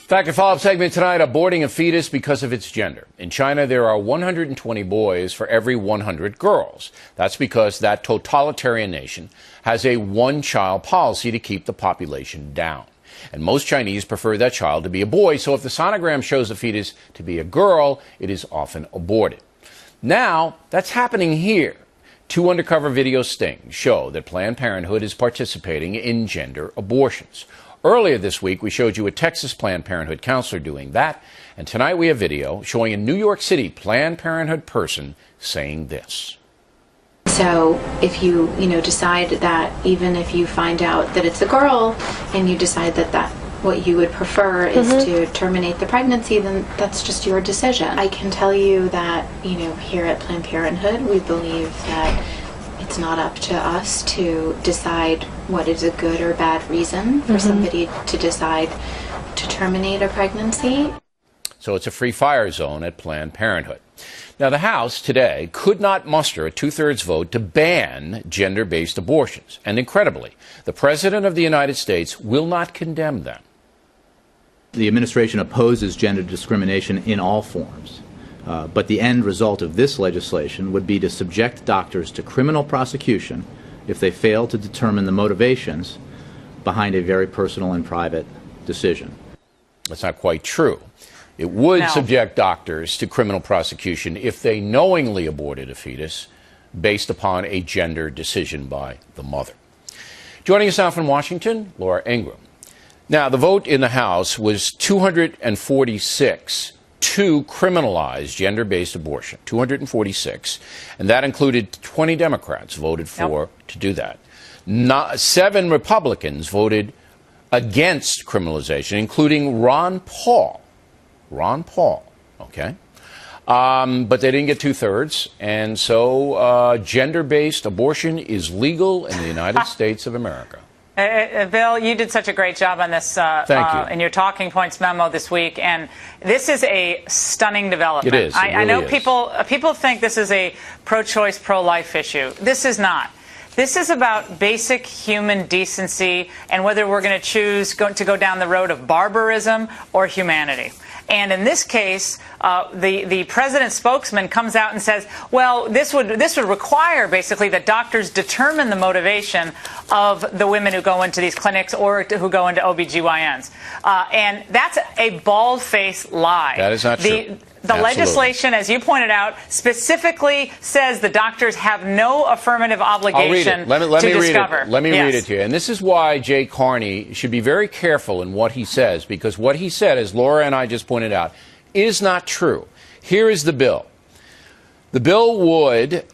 Fact and follow-up segment tonight, aborting a fetus because of its gender. In China, there are 120 boys for every 100 girls. That's because that totalitarian nation has a one-child policy to keep the population down. And most Chinese prefer that child to be a boy, so if the sonogram shows the fetus to be a girl, it is often aborted. Now, that's happening here. 2 undercover video stings show that Planned Parenthood is participating in gender abortions. Earlier this week, we showed you a Texas Planned Parenthood counselor doing that, and tonight we have video showing a New York City Planned Parenthood person saying this. So if you decide that even if you find out that it's a girl and you decide that what you would prefer is to terminate the pregnancy, then that's just your decision. I can tell you that, here at Planned Parenthood, we believe that it's not up to us to decide what is a good or bad reason for somebody to decide to terminate a pregnancy. So it's a free fire zone at Planned Parenthood. Now, the House today could not muster a 2/3 vote to ban gender-based abortions. And incredibly, the President of the United States will not condemn them. The administration opposes gender discrimination in all forms. But the end result of this legislation would be to subject doctors to criminal prosecution if they fail to determine the motivations behind a very personal and private decision. That's not quite true. It would subject doctors to criminal prosecution if they knowingly aborted a fetus based upon a gender decision by the mother. Joining us now from Washington, Laura Ingraham. Now, the vote in the House was 246 to criminalize gender-based abortion, 246, and that included 20 Democrats voted for to do that. 7 Republicans voted against criminalization, including Ron Paul, okay? But they didn't get 2/3, and so gender-based abortion is legal in the United States of America. Bill, you did such a great job on this in your talking points memo this week, and this is a stunning development. It is. It really I know is. people think this is a pro-choice, pro-life issue. This is not. This is about basic human decency and whether we're going to choose to go down the road of barbarism or humanity. And in this case, the president's spokesman comes out and says, well, this would require basically that doctors determine the motivation of the women who go into these clinics or who go into OBGYNs. And that's a bald-faced lie. That is not true. The legislation, as you pointed out, specifically says the doctors have no affirmative obligation to discover. Let me read it to you. And this is why Jay Carney should be very careful in what he says, because what he said, as Laura and I just pointed out, is not true. Here is the bill. The bill would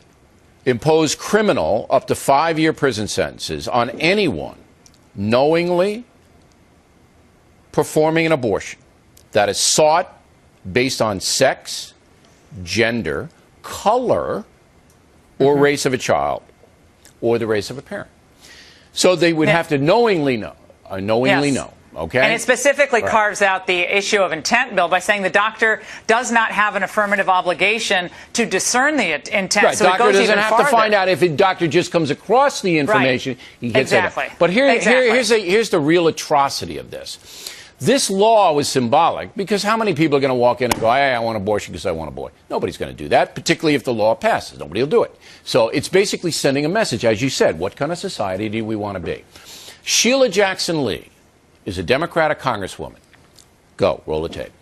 impose criminal up to 5-year prison sentences on anyone knowingly performing an abortion that is sought based on sex, gender, color, or race of a child, or the race of a parent. So they would have to knowingly know, okay? And it specifically carves out the issue of intent, Bill, by saying the doctor does not have an affirmative obligation to discern the intent. Right, so doctor it goes doesn't even have farther. to find out if a doctor just comes across the information. He gets exactly. But here's the real atrocity of this. This law was symbolic because how many people are going to walk in and go, hey, I want an abortion because I want a boy? Nobody's going to do that, particularly if the law passes. Nobody will do it. So it's basically sending a message, as you said, what kind of society do we want to be? Sheila Jackson Lee is a Democratic congresswoman. Go, roll the tape.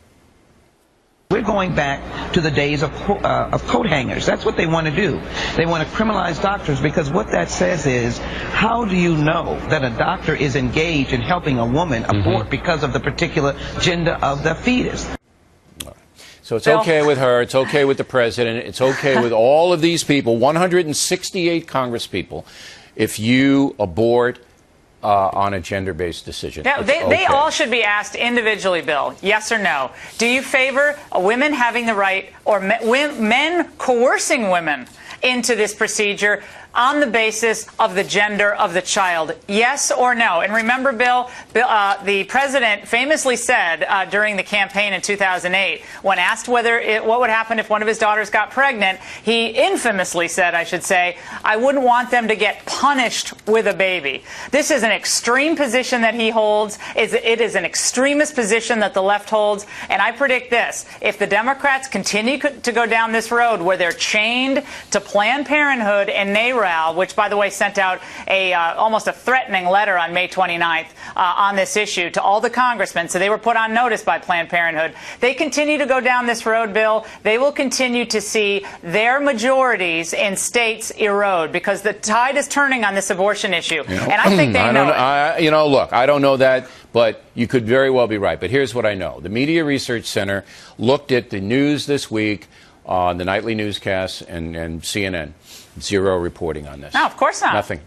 We're going back to the days of coat hangers. That's what they want to do. They want to criminalize doctors because what that says is, how do you know that a doctor is engaged in helping a woman abort because of the particular gender of the fetus? So it's okay with her, it's okay with the president, it's okay with all of these people, 168 congresspeople, if you abort on a gender-based decision. Now, they all should be asked individually, Bill, yes or no. Do you favor women having the right, or men coercing women into this procedure on the basis of the gender of the child? Yes or no? And remember, Bill, the president famously said during the campaign in 2008, when asked what would happen if one of his daughters got pregnant, he infamously said, I should say, I wouldn't want them to get punished with a baby. This is an extreme position that he holds. It is an extremist position that the left holds. And I predict this. If the Democrats continue to go down this road where they're chained to Planned Parenthood and NARAL, which, by the way, sent out almost a threatening letter on May 29th on this issue to all the congressmen, so they were put on notice by Planned Parenthood. They continue to go down this road, Bill. They will continue to see their majorities in states erode because the tide is turning on this abortion issue. And I think they know it. Look, I don't know that, but you could very well be right. But here's what I know. The Media Research Center looked at the news this week on the nightly newscasts and CNN. Zero reporting on this. No, of course not. Nothing.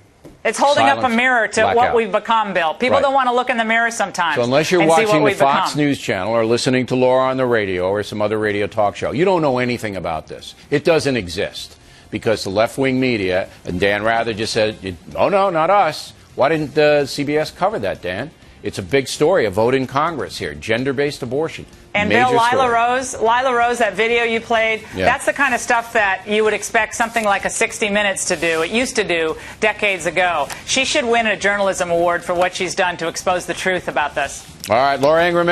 It's holding Silence, up a mirror to blackout. what we've become, Bill. People Right. don't want to look in the mirror sometimes. So unless you're and see watching what the we've Fox become. News channel or listening to Laura on the radio or some other radio talk show, you don't know anything about this. It doesn't exist because the left-wing media, and Dan Rather just said, oh, no, not us. Why didn't CBS cover that, Dan? It's a big story, a vote in Congress here, gender-based abortion. And Major Bill, story. Lila Rose, that video you played, Yeah. that's the kind of stuff that you would expect something like a 60 Minutes to do. It used to do decades ago. She should win a journalism award for what she's done to expose the truth about this. All right, Laura Ingraham,